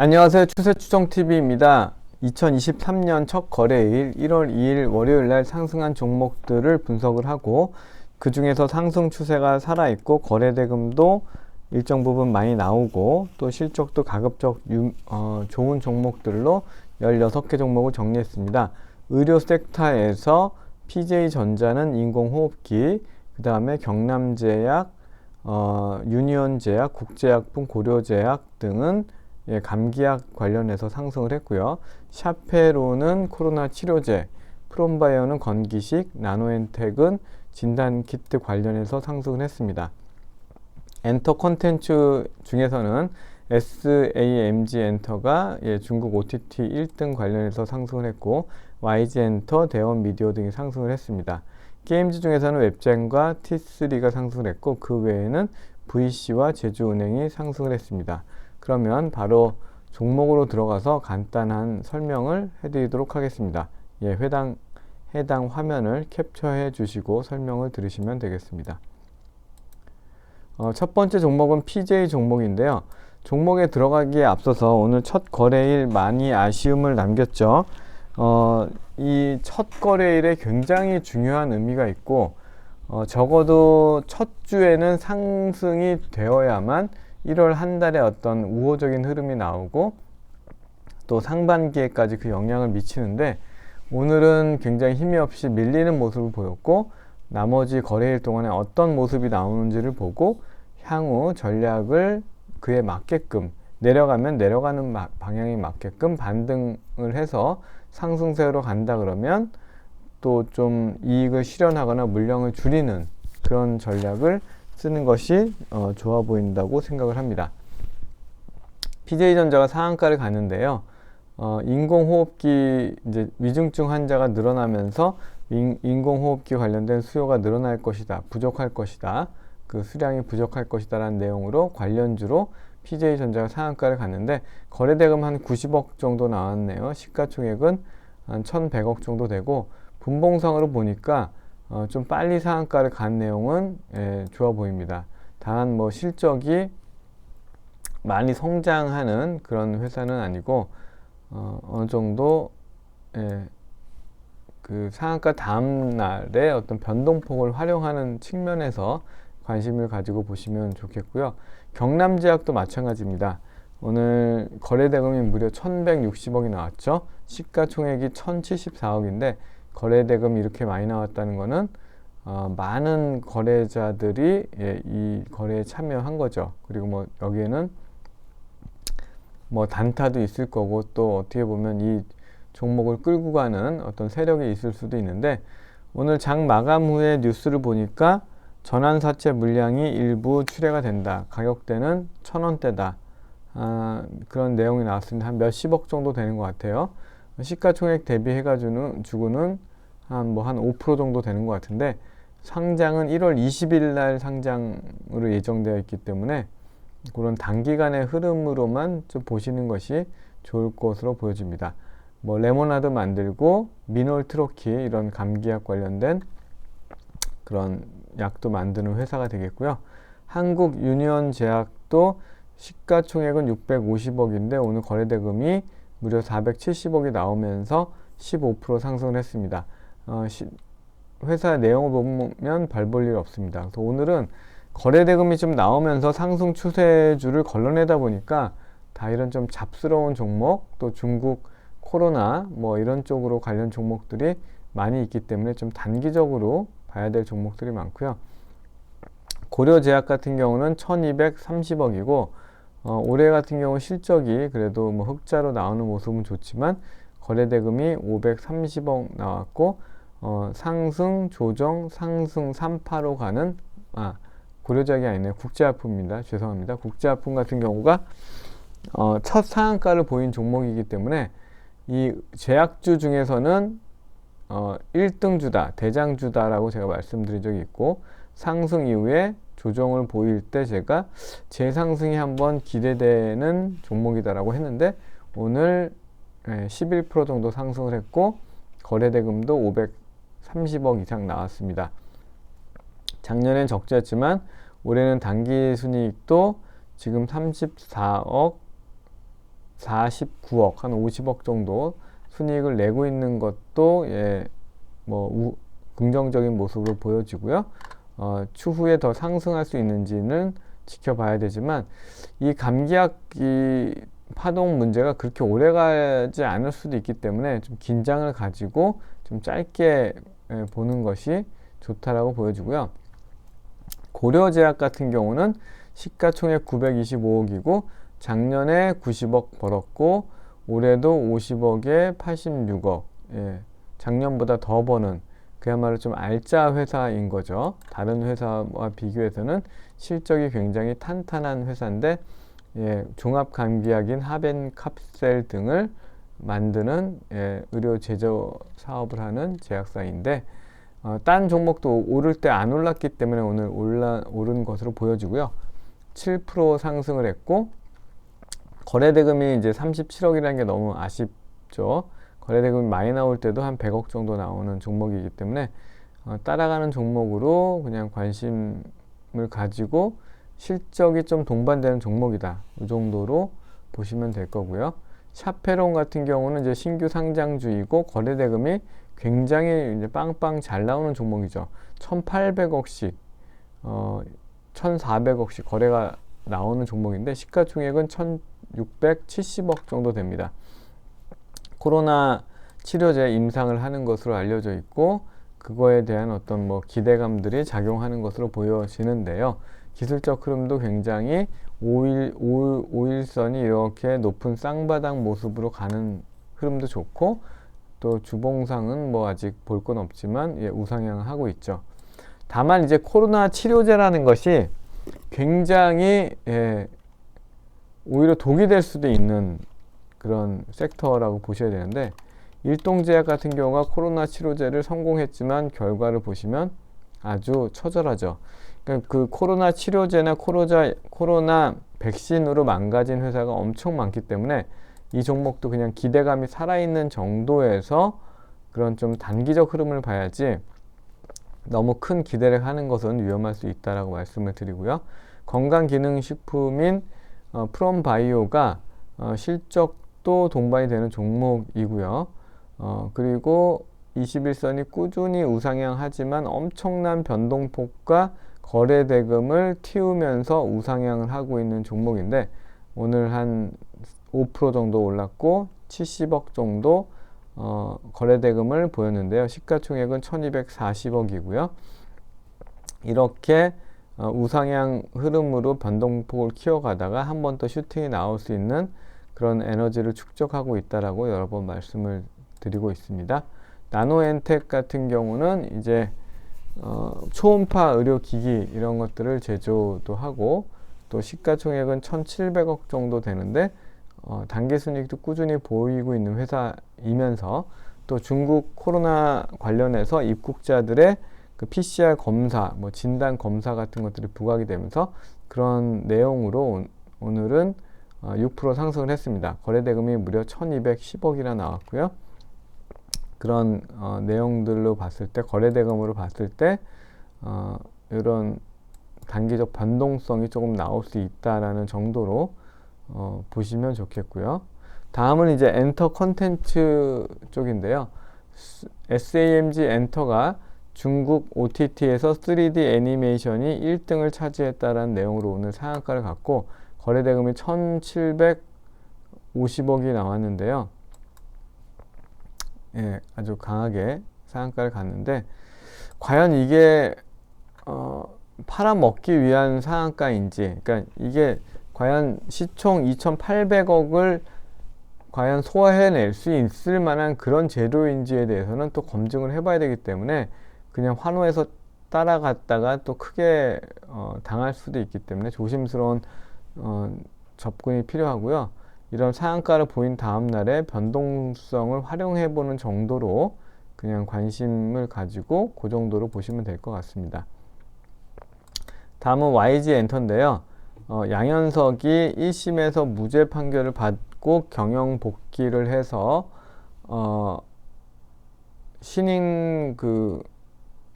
안녕하세요. 추세추정TV입니다. 2023년 첫 거래일 1월 2일 월요일날 상승한 종목들을 분석을 하고 그 중에서 상승 추세가 살아있고 거래대금도 일정 부분 많이 나오고 또 실적도 가급적 좋은 종목들로 16개 종목을 정리했습니다. 의료 섹터에서 PJ전자는 인공호흡기, 그 다음에 경남제약, 유니온제약, 국제약품, 고려제약 등은 감기약 관련해서 상승을 했고요. 샤페로는 코로나 치료제, 프롬바이오는 건기식, 나노엔텍은 진단키트 관련해서 상승을 했습니다. 엔터 콘텐츠 중에서는 SAMG 엔터가 중국 OTT 1등 관련해서 상승을 했고 YG 엔터, 대원 미디어 등이 상승을 했습니다. 게임즈 중에서는 웹젠과 T3가 상승을 했고 그 외에는 VC와 제주은행이 상승을 했습니다. 그러면 바로 종목으로 들어가서 간단한 설명을 해드리도록 하겠습니다. 해당 화면을 캡처해 주시고 설명을 들으시면 되겠습니다. 첫 번째 종목은 PJ 종목인데요. 종목에 들어가기에 앞서서 오늘 첫 거래일 많이 아쉬움을 남겼죠. 이 첫 거래일에 굉장히 중요한 의미가 있고 적어도 첫 주에는 상승이 되어야만 1월 한 달에 어떤 우호적인 흐름이 나오고 또 상반기에까지 그 영향을 미치는데 오늘은 굉장히 힘이 없이 밀리는 모습을 보였고 나머지 거래일 동안에 어떤 모습이 나오는지를 보고 향후 전략을 그에 맞게끔 내려가면 내려가는 방향에 맞게끔 반등을 해서 상승세로 간다 그러면 또 좀 이익을 실현하거나 물량을 줄이는 그런 전략을 쓰는 것이 좋아 보인다고 생각을 합니다. PJ전자가 상한가를 갔는데요. 인공호흡기 이제 위중증 환자가 늘어나면서 인공호흡기 관련된 수요가 늘어날 것이다, 부족할 것이다, 그 수량이 부족할 것이다 라는 내용으로 관련주로 PJ전자가 상한가를 갔는데 거래대금 한 90억 정도 나왔네요. 시가총액은 한 1100억 정도 되고 분봉상으로 보니까 좀 빨리 상한가를 간 내용은 좋아 보입니다. 단 뭐 실적이 많이 성장하는 그런 회사는 아니고 어느 정도 그 상한가 다음 날에 어떤 변동폭을 활용하는 측면에서 관심을 가지고 보시면 좋겠고요. 경남제약도 마찬가지입니다. 오늘 거래대금이 무려 1160억이 나왔죠. 시가총액이 1074억인데 거래대금이 이렇게 많이 나왔다는 것은 많은 거래자들이 이 거래에 참여한 거죠. 그리고 뭐 여기에는 뭐 단타도 있을 거고 또 어떻게 보면 이 종목을 끌고 가는 어떤 세력이 있을 수도 있는데 오늘 장 마감 후에 뉴스를 보니까 전환사채 물량이 일부 출회가 된다. 가격대는 1,000원대다. 그런 내용이 나왔습니다. 한 몇십억 정도 되는 것 같아요. 시가총액 대비해가지고는 한 5% 정도 되는 것 같은데 상장은 1월 20일 날 상장으로 예정되어 있기 때문에 그런 단기간의 흐름으로만 좀 보시는 것이 좋을 것으로 보여집니다. 뭐 레모나드 만들고 미놀트로키 이런 감기약 관련된 그런 약도 만드는 회사가 되겠고요. 한국 유니온 제약도 시가총액은 650억인데 오늘 거래대금이 무려 470억이 나오면서 15% 상승을 했습니다. 회사 내용을 보면 별 볼 일 없습니다. 그래서 오늘은 거래대금이 좀 나오면서 상승 추세주를 걸러내다 보니까 다 이런 좀 잡스러운 종목 또 중국 코로나 뭐 이런 쪽으로 관련 종목들이 많이 있기 때문에 좀 단기적으로 봐야 될 종목들이 많고요. 고려제약 같은 경우는 1230억이고 올해 같은 경우 실적이 그래도 뭐 흑자로 나오는 모습은 좋지만 거래대금이 530억 나왔고 상승, 조정, 상승 3파로 가는 고려제약이 아니네요. 국제약품입니다. 죄송합니다. 국제약품 같은 경우가 첫 상한가를 보인 종목이기 때문에 이 제약주 중에서는 1등주다, 대장주다라고 제가 말씀드린 적이 있고 상승 이후에 조정을 보일 때 제가 재상승이 한번 기대되는 종목이다라고 했는데 오늘 11% 정도 상승을 했고 거래대금도 530억 이상 나왔습니다. 작년엔 적자였지만 올해는 당기순이익도 지금 34억 49억, 한 50억 정도 순이익을 내고 있는 것도 긍정적인 모습으로 보여지고요. 추후에 더 상승할 수 있는지는 지켜봐야 되지만 이 감기약 파동 문제가 그렇게 오래 가지 않을 수도 있기 때문에 좀 긴장을 가지고 좀 짧게 보는 것이 좋다라고 보여지고요. 고려제약 같은 경우는 시가총액 925억이고 작년에 90억 벌었고 올해도 50억에 86억, 작년보다 더 버는 그야말로 좀 알짜 회사인 거죠. 다른 회사와 비교해서는 실적이 굉장히 탄탄한 회사인데 종합감기약인 하벤캅셀 등을 만드는 의료 제조 사업을 하는 제약사인데 딴 종목도 오를 때 안 올랐기 때문에 오늘 오른 것으로 보여지고요. 7% 상승을 했고 거래대금이 이제 37억이라는 게 너무 아쉽죠. 거래대금이 많이 나올 때도 한 100억 정도 나오는 종목이기 때문에 따라가는 종목으로 그냥 관심을 가지고 실적이 좀 동반되는 종목이다. 이 정도로 보시면 될 거고요. 샤페론 같은 경우는 이제 신규 상장주이고 거래대금이 굉장히 이제 빵빵 잘 나오는 종목이죠. 1,800억씩, 1,400억씩 거래가 나오는 종목인데 시가총액은 1,670억 정도 됩니다. 코로나 치료제 임상을 하는 것으로 알려져 있고 그거에 대한 어떤 기대감들이 작용하는 것으로 보여지는데요. 기술적 흐름도 굉장히 5일선이 이렇게 높은 쌍바닥 모습으로 가는 흐름도 좋고 또 주봉상은 아직 볼 건 없지만 우상향을 하고 있죠. 다만 이제 코로나 치료제라는 것이 굉장히 오히려 독이 될 수도 있는 그런 섹터라고 보셔야 되는데 일동제약 같은 경우가 코로나 치료제를 성공했지만 결과를 보시면 아주 처절하죠. 그러니까 그 코로나 치료제나 코로나 백신으로 망가진 회사가 엄청 많기 때문에 이 종목도 그냥 기대감이 살아있는 정도에서 그런 좀 단기적 흐름을 봐야지 너무 큰 기대를 하는 것은 위험할 수 있다라고 말씀을 드리고요. 건강기능식품인 프롬바이오가 실적도 동반이 되는 종목이고요. 그리고 21선이 꾸준히 우상향하지만 엄청난 변동폭과 거래대금을 틔우면서 우상향을 하고 있는 종목인데 오늘 한 5% 정도 올랐고 70억 정도 거래대금을 보였는데요. 시가총액은 1240억이고요. 이렇게 우상향 흐름으로 변동폭을 키워가다가 한 번 더 슈팅이 나올 수 있는 그런 에너지를 축적하고 있다라고 여러 번 말씀을 드리고 있습니다. 나노엔텍 같은 경우는 이제 초음파 의료기기 이런 것들을 제조도 하고 또 시가총액은 1,700억 정도 되는데 단기순이익도 꾸준히 보이고 있는 회사이면서 또 중국 코로나 관련해서 입국자들의 그 PCR 검사, 진단 검사 같은 것들이 부각이 되면서 그런 내용으로 오늘은 6% 상승을 했습니다. 거래대금이 무려 1,210억이나 나왔고요. 그런 내용들로 봤을 때 거래대금으로 봤을 때 이런 단기적 변동성이 조금 나올 수 있다라는 정도로 보시면 좋겠고요. 다음은 이제 엔터 컨텐츠 쪽인데요. SAMG 엔터가 중국 OTT에서 3D 애니메이션이 1등을 차지했다라는 내용으로 오늘 상한가를 갖고 거래대금이 1,750억이 나왔는데요. 아주 강하게 상한가를 갔는데 과연 이게 팔아먹기 위한 상한가인지, 그러니까 이게 과연 시총 2,800억을 과연 소화해낼 수 있을 만한 그런 재료인지에 대해서는 또 검증을 해봐야 되기 때문에 그냥 환호해서 따라갔다가 또 크게 당할 수도 있기 때문에 조심스러운 접근이 필요하고요. 이런 상한가를 보인 다음 날에 변동성을 활용해 보는 정도로 그냥 관심을 가지고 그 정도로 보시면 될 것 같습니다. 다음은 YG 엔터인데요. 양현석이 1심에서 무죄 판결을 받고 경영 복귀를 해서 신인 그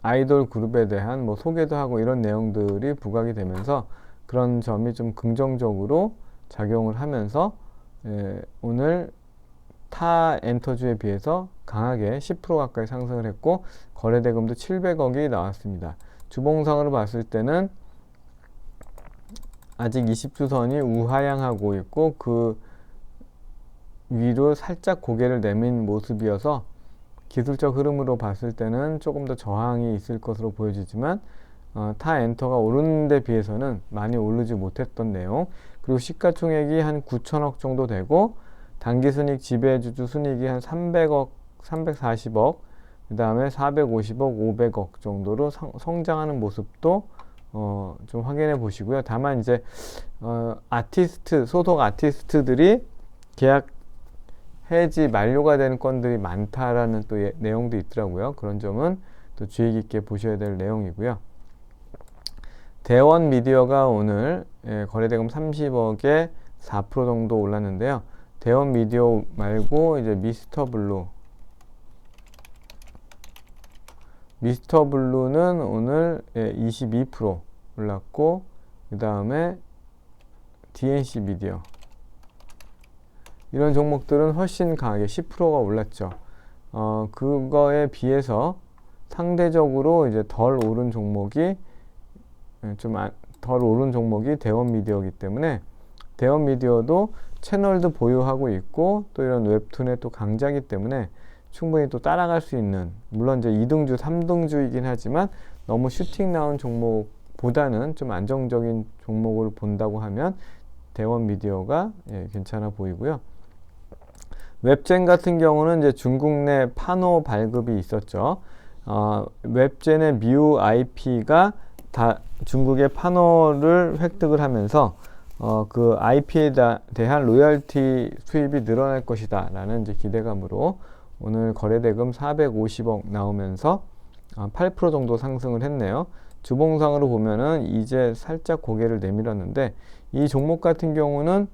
아이돌 그룹에 대한 소개도 하고 이런 내용들이 부각이 되면서 그런 점이 좀 긍정적으로 작용을 하면서 오늘 타 엔터주에 비해서 강하게 10% 가까이 상승을 했고 거래대금도 700억이 나왔습니다. 주봉상으로 봤을 때는 아직 20주선이 우하향하고 있고 그 위로 살짝 고개를 내민 모습이어서 기술적 흐름으로 봤을 때는 조금 더 저항이 있을 것으로 보여지지만 타 엔터가 오르는 데 비해서는 많이 오르지 못했던 내용, 그리고 시가총액이 한 9천억 정도 되고 당기순이익 지배주주 순이익이 한 300억, 340억, 그 다음에 450억, 500억 정도로 성장하는 모습도 좀 확인해 보시고요. 다만 이제 소속 아티스트들이 계약 해지 만료가 되는 건들이 많다라는 또 내용도 있더라고요. 그런 점은 또 주의 깊게 보셔야 될 내용이고요. 대원 미디어가 오늘 거래대금 30억에 4% 정도 올랐는데요. 대원 미디어 말고 이제 미스터 블루는 오늘 22% 올랐고, 그 다음에 DNC 미디어, 이런 종목들은 훨씬 강하게 10%가 올랐죠. 그거에 비해서 상대적으로 이제 덜 오른 종목이 대원 미디어이기 때문에 대원 미디어도 채널도 보유하고 있고 또 이런 웹툰의 또 강자이기 때문에 충분히 또 따라갈 수 있는, 물론 이제 2등주, 3등주이긴 하지만 너무 슈팅 나온 종목보다는 좀 안정적인 종목을 본다고 하면 대원 미디어가 괜찮아 보이고요. 웹젠 같은 경우는 이제 중국 내 판호 발급이 있었죠. 웹젠의 미우 IP가 다 중국의 판호를 획득을 하면서 그 IP에 대한 로열티 수입이 늘어날 것이다 라는 이제 기대감으로 오늘 거래대금 450억 나오면서 8% 정도 상승을 했네요. 주봉상으로 보면은 이제 살짝 고개를 내밀었는데, 이 종목 같은 경우는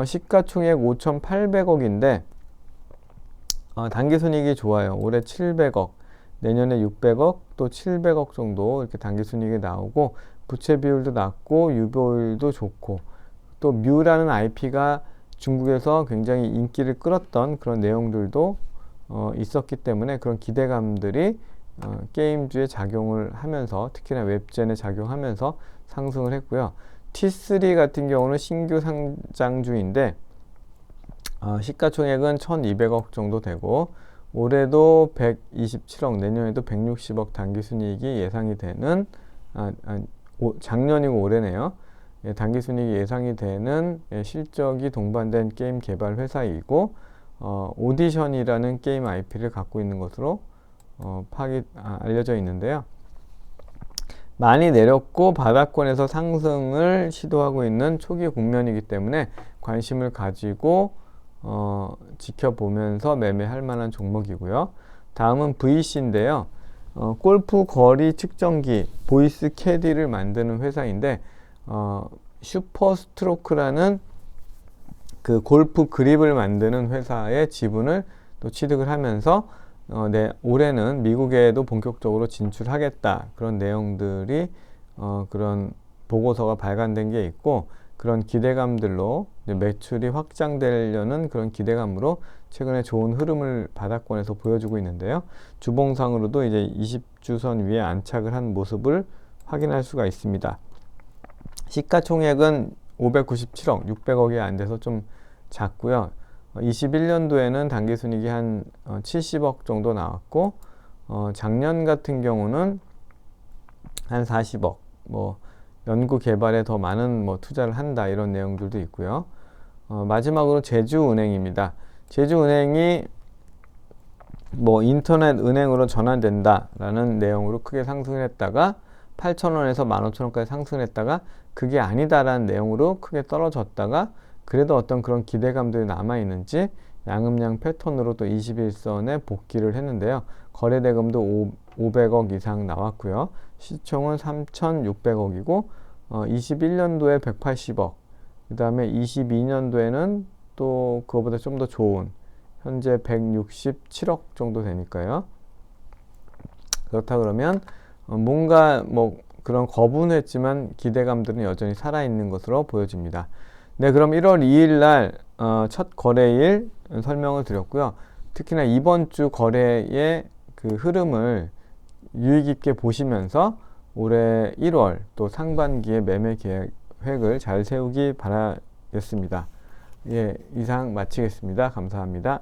시가총액 5,800억인데 당기순이익이 좋아요. 올해 700억, 내년에 600억, 또 700억 정도 이렇게 당기순이익이 나오고, 부채 비율도 낮고 유보율도 좋고, 또 뮤라는 IP가 중국에서 굉장히 인기를 끌었던 그런 내용들도 있었기 때문에 그런 기대감들이 게임주에 작용을 하면서, 특히나 웹젠에 작용하면서 상승을 했고요. T3 같은 경우는 신규 상장주인데 시가총액은 1200억 정도 되고 올해도 127억, 내년에도 160억 당기순이익이 예상이 되는 작년이고 올해네요. 당기순이익이 예상이 되는 실적이 동반된 게임 개발 회사이고 오디션이라는 게임 IP를 갖고 있는 것으로 알려져 있는데요. 많이 내렸고 바닥권에서 상승을 시도하고 있는 초기 국면이기 때문에 관심을 가지고 지켜보면서 매매할 만한 종목이고요. 다음은 VC인데요. 골프 거리 측정기 보이스 캐디를 만드는 회사인데 슈퍼스트로크라는 그 골프 그립을 만드는 회사의 지분을 또 취득을 하면서 올해는 미국에도 본격적으로 진출하겠다, 그런 내용들이 그런 보고서가 발간된 게 있고, 그런 기대감들로 매출이 확장되려는 그런 기대감으로 최근에 좋은 흐름을 바닥권에서 보여주고 있는데요. 주봉상으로도 이제 20주선 위에 안착을 한 모습을 확인할 수가 있습니다. 시가총액은 597억, 600억이 안 돼서 좀 작고요. 21년도에는 당기순이익이 한 70억 정도 나왔고 작년 같은 경우는 한 40억, 연구 개발에 더 많은 투자를 한다, 이런 내용들도 있고요. 마지막으로 제주은행입니다. 제주은행이 인터넷 은행으로 전환된다라는 내용으로 크게 상승을 했다가 8,000원에서 15,000원까지 상승했다가 그게 아니다라는 내용으로 크게 떨어졌다가 그래도 어떤 그런 기대감들이 남아있는지 양음양 패턴으로 또 21선에 복귀를 했는데요. 거래대금도 500억 이상 나왔고요. 시총은 3,600억이고 21년도에 180억, 그 다음에 22년도에는 또 그거보다 좀 더 좋은 현재 167억 정도 되니까요. 그렇다 그러면 뭔가 그런 거분했지만 기대감들은 여전히 살아있는 것으로 보여집니다. 네, 그럼 1월 2일 날 첫 거래일 설명을 드렸고요. 특히나 이번 주 거래의 그 흐름을 유의 깊게 보시면서 올해 1월 또 상반기에 매매 계획을 잘 세우기 바라겠습니다. 예, 이상 마치겠습니다. 감사합니다.